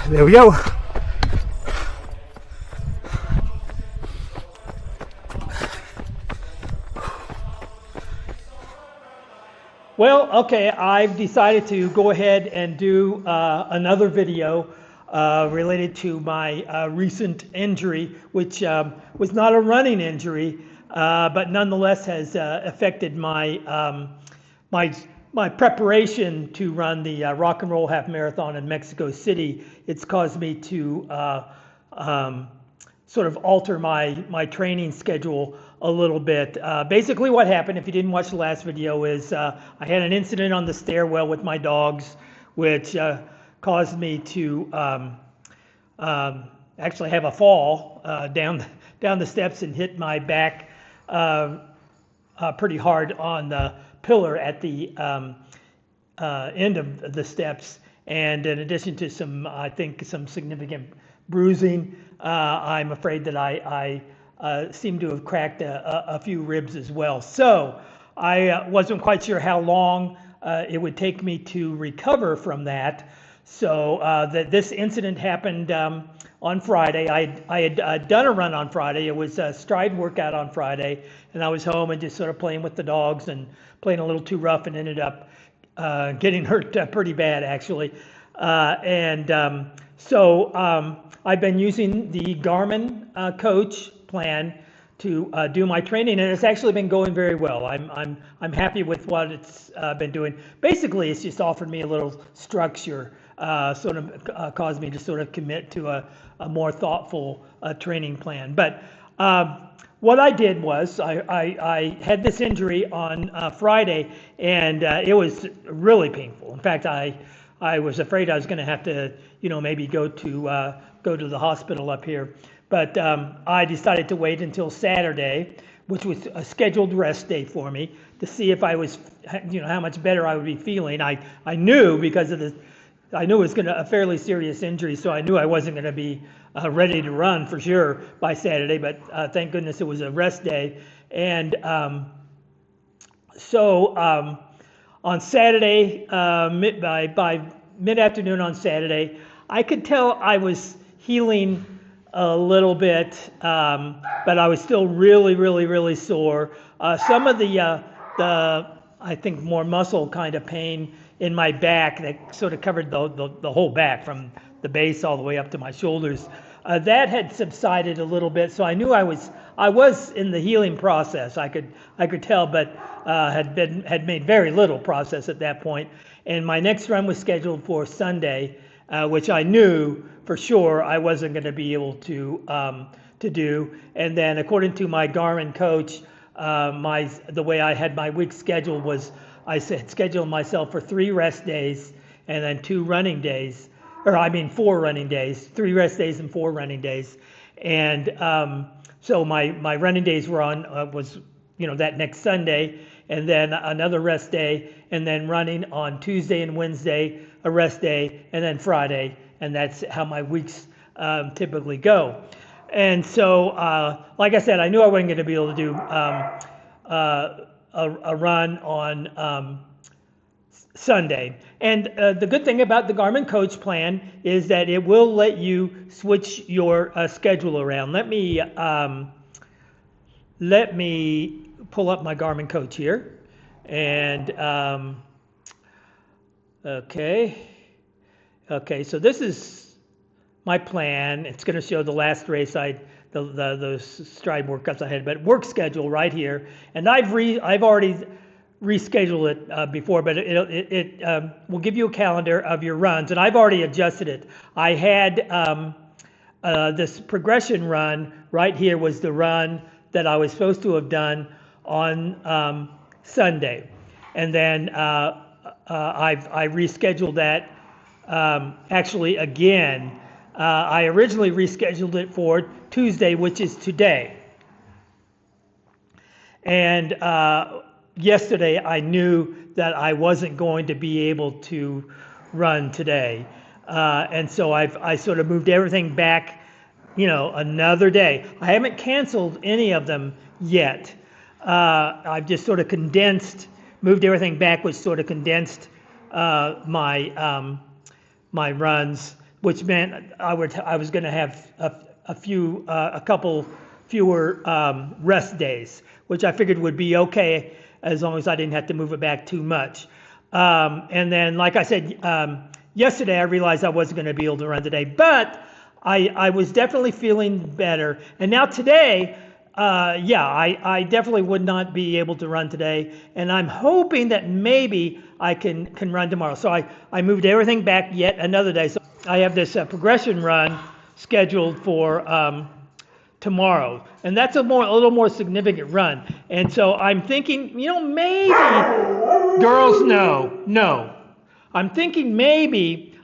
There we go. Well, okay, I've decided to go ahead and do another video related to my recent injury, which was not a running injury, but nonetheless has affected my my preparation to run the Rock and Roll Half Marathon in Mexico City. It's caused me to sort of alter my training schedule a little bit. Basically what happened, if you didn't watch the last video, is I had an incident on the stairwell with my dogs, which caused me to actually have a fall down the steps and hit my back pretty hard on the pillar at the end of the steps. And in addition to some, I think, some significant bruising, I'm afraid that I seem to have cracked a few ribs as well. So I wasn't quite sure how long it would take me to recover from that. So this incident happened on Friday. I had done a run on Friday. It was a stride workout on Friday, and I was home and just sort of playing with the dogs and playing a little too rough and ended up getting hurt pretty bad, actually. So I've been using the Garmin Coach plan to do my training, and it's actually been going very well. I'm happy with what it's been doing. Basically, it's just offered me a little structure, sort of caused me to sort of commit to a more thoughtful training plan. But what I did was I had this injury on Friday, and it was really painful. In fact, I was afraid I was going to have to, maybe go to the hospital up here. But I decided to wait until Saturday, which was a scheduled rest day for me, to see if I was, how much better I would be feeling. I knew because of I knew it was a fairly serious injury, so I knew I wasn't going to be ready to run for sure by Saturday. But thank goodness it was a rest day. And so on Saturday, by mid-afternoon on Saturday, I could tell I was healing a little bit, but I was still really, really, really sore. Some of the I think more muscle kind of pain in my back that sort of covered the whole back from the base all the way up to my shoulders. That had subsided a little bit, so I knew I was in the healing process. I could tell, but had made very little progress at that point. And my next run was scheduled for Sunday, which I knew for sure I wasn't going to be able to do. And then, according to my Garmin Coach, the way I had my week scheduled was I scheduled myself for 3 rest days and then 2 running days, 4 running days, 3 rest days and 4 running days. And so my running days were was that next Sunday, and then another rest day, and then running on Tuesday and Wednesday, a rest day, and then Friday, and that's how my weeks typically go. And so, like I said, I knew I wasn't going to be able to do a run on Sunday. And the good thing about the Garmin Coach plan is that it will let you switch your schedule around. Let me pull up my Garmin Coach here, and okay, so this is my plan. It's going to show the last race those stride workouts I had, but work schedule right here, and I've already rescheduled it before, but it will give you a calendar of your runs, and I've already adjusted it. I had this progression run right here was the run that I was supposed to have done on Sunday, and then I rescheduled that actually again. I originally rescheduled it for Tuesday, which is today, and yesterday I knew that I wasn't going to be able to run today, and so I sort of moved everything back, another day. I haven't canceled any of them yet. I've just sort of moved everything back, which sort of condensed my runs which meant I was going to have a couple fewer rest days, which I figured would be okay as long as I didn't have to move it back too much. And then, like I said, yesterday I realized I wasn't going to be able to run today, but I was definitely feeling better. And now today, I definitely would not be able to run today. And I'm hoping that maybe I can run tomorrow. So I moved everything back yet another day. So I have this progression run scheduled for tomorrow. And that's a little more significant run. And so I'm thinking, maybe, girls, no. I'm thinking maybe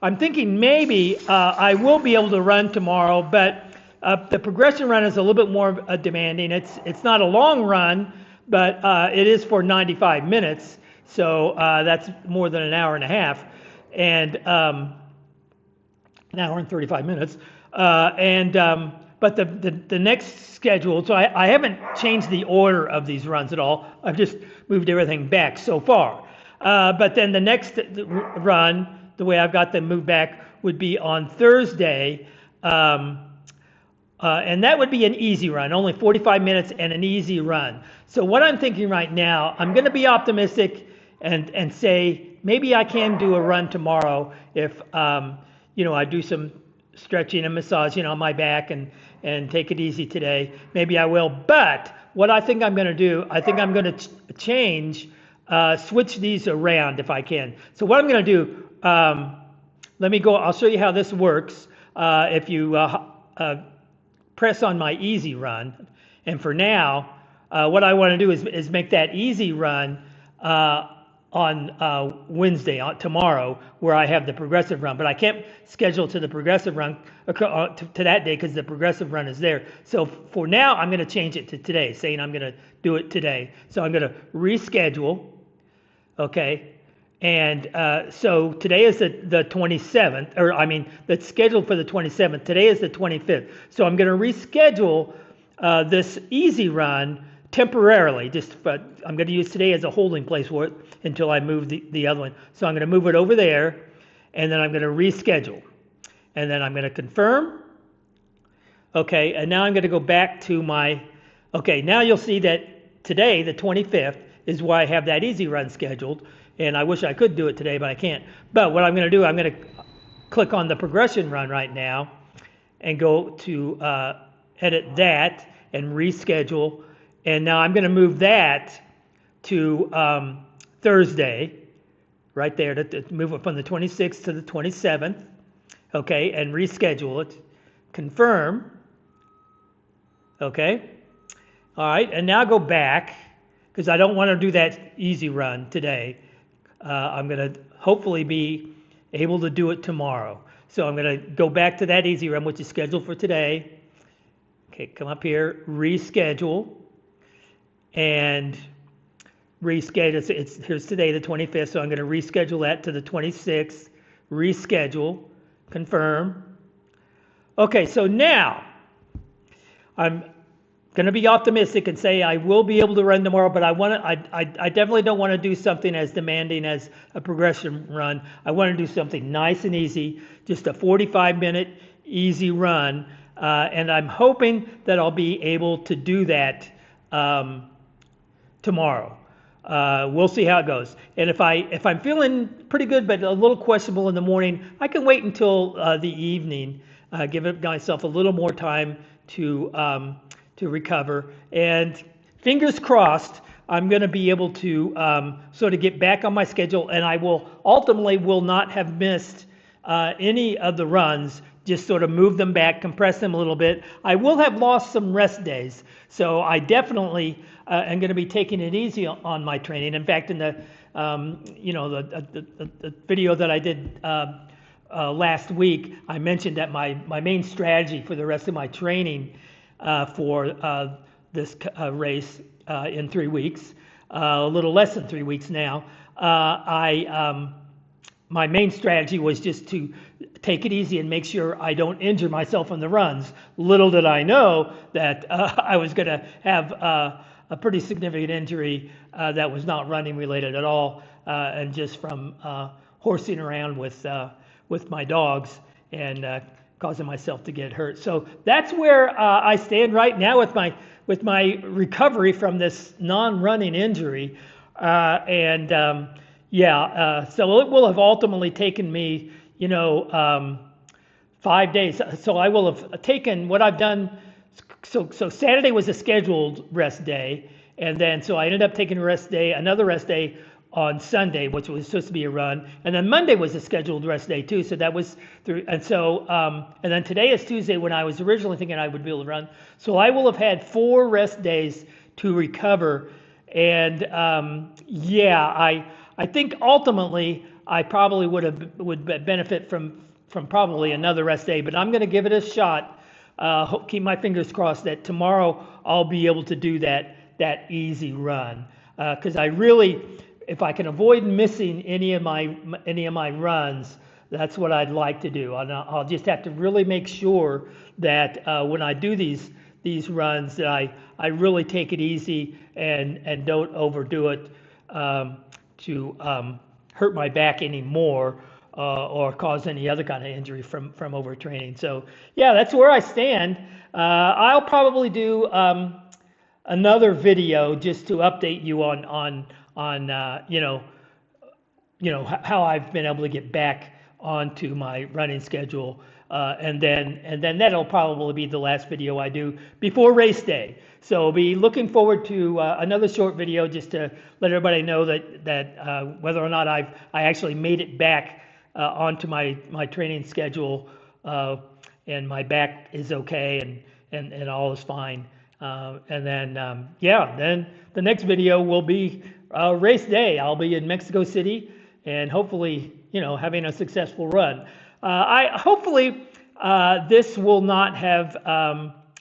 I'm thinking maybe I will be able to run tomorrow, but the progression run is a little bit more demanding. It's not a long run, but it is for 95 minutes, so that's more than an hour and a half, and an hour and 35 minutes. But the next schedule, so I haven't changed the order of these runs at all. I've just moved everything back so far. But then the next run, the way I've got them moved back, would be on Thursday. And that would be an easy run, only 45 minutes and an easy run. So what I'm thinking right now, I'm going to be optimistic and say maybe I can do a run tomorrow if I do some stretching and massaging on my back and take it easy today. Maybe I will. But what I think I'm going to do, I think I'm going to switch these around if I can. So what I'm going to do, let me go. I'll show you how this works. If you press on my easy run, and for now, what I want to do is make that easy run on Wednesday, tomorrow, where I have the progressive run. But I can't schedule to the progressive run to that day because the progressive run is there. So for now, I'm going to change it to today, saying I'm going to do it today. So I'm going to reschedule. Okay. And so today is the 27th, that's scheduled for the 27th. Today is the 25th. So I'm going to reschedule this easy run temporarily. I'm going to use today as a holding place for it until I move the other one. So I'm going to move it over there, and then I'm going to reschedule. And then I'm going to confirm. Okay, and now I'm going to go back to now you'll see that today, the 25th, is why I have that easy run scheduled. And I wish I could do it today, but I can't. But what I'm going to do, I'm going to click on the progression run right now and go to edit that and reschedule. And now I'm going to move that to Thursday, right there, to move it from the 26th to the 27th. Okay, and reschedule it. Confirm. Okay. All right, and now go back because I don't want to do that easy run today. I'm going to hopefully be able to do it tomorrow. So I'm going to go back to that easy run, which is scheduled for today. Okay, come up here, reschedule, and reschedule. Here's today, the 25th, so I'm going to reschedule that to the 26th, reschedule, confirm. Okay, so now I'm going to be optimistic and say I will be able to run tomorrow, but I definitely don't want to do something as demanding as a progression run. I want to do something nice and easy, just a 45-minute easy run, and I'm hoping that I'll be able to do that tomorrow. We'll see how it goes. And if I'm feeling pretty good but a little questionable in the morning, I can wait until the evening, give myself a little more time to recover, and fingers crossed I'm going to be able to sort of get back on my schedule, and I will not have missed any of the runs, just sort of move them back, compress them a little bit. I will have lost some rest days, so I definitely am going to be taking it easy on my training. In fact, in the the video that I did last week, I mentioned that my main strategy for the rest of my training for this race in 3 weeks, a little less than 3 weeks now, my main strategy was just to take it easy and make sure I don't injure myself on the runs. Little did I know that I was going to have a pretty significant injury that was not running related at all, and just from horsing around with my dogs and causing myself to get hurt. So that's where I stand right now with my recovery from this non-running injury. So it will have ultimately taken me, 5 days. So I will have taken what I've done. So Saturday was a scheduled rest day, and then so I ended up taking a rest day, another rest day on Sunday, which was supposed to be a run, and then Monday was a scheduled rest day too. So that was through, and then today is Tuesday when I was originally thinking I would be able to run. So I will have had 4 rest days to recover, and I think ultimately I probably would benefit from probably another rest day, but I'm going to give it a shot. Keep my fingers crossed that tomorrow I'll be able to do that easy run, because I really, if I can avoid missing any of my runs, that's what I'd like to do. And I'll just have to really make sure that when I do these runs that I really take it easy and don't overdo it to hurt my back anymore. Or cause any other kind of injury from overtraining. So yeah, that's where I stand. I'll probably do another video just to update you on how I've been able to get back onto my running schedule, and then that'll probably be the last video I do before race day. So I'll be looking forward to another short video just to let everybody know that whether or not I actually made it back onto my training schedule, and my back is okay and all is fine. Then the next video will be race day. I'll be in Mexico City and hopefully, having a successful run. Hopefully this will not have,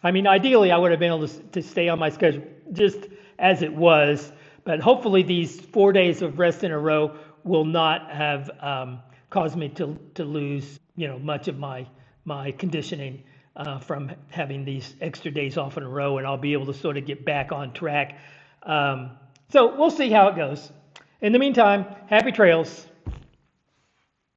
ideally I would have been able to stay on my schedule just as it was, but hopefully these 4 days of rest in a row will not have caused me to lose, much of my conditioning from having these extra days off in a row, and I'll be able to sort of get back on track. So we'll see how it goes. In the meantime, happy trails.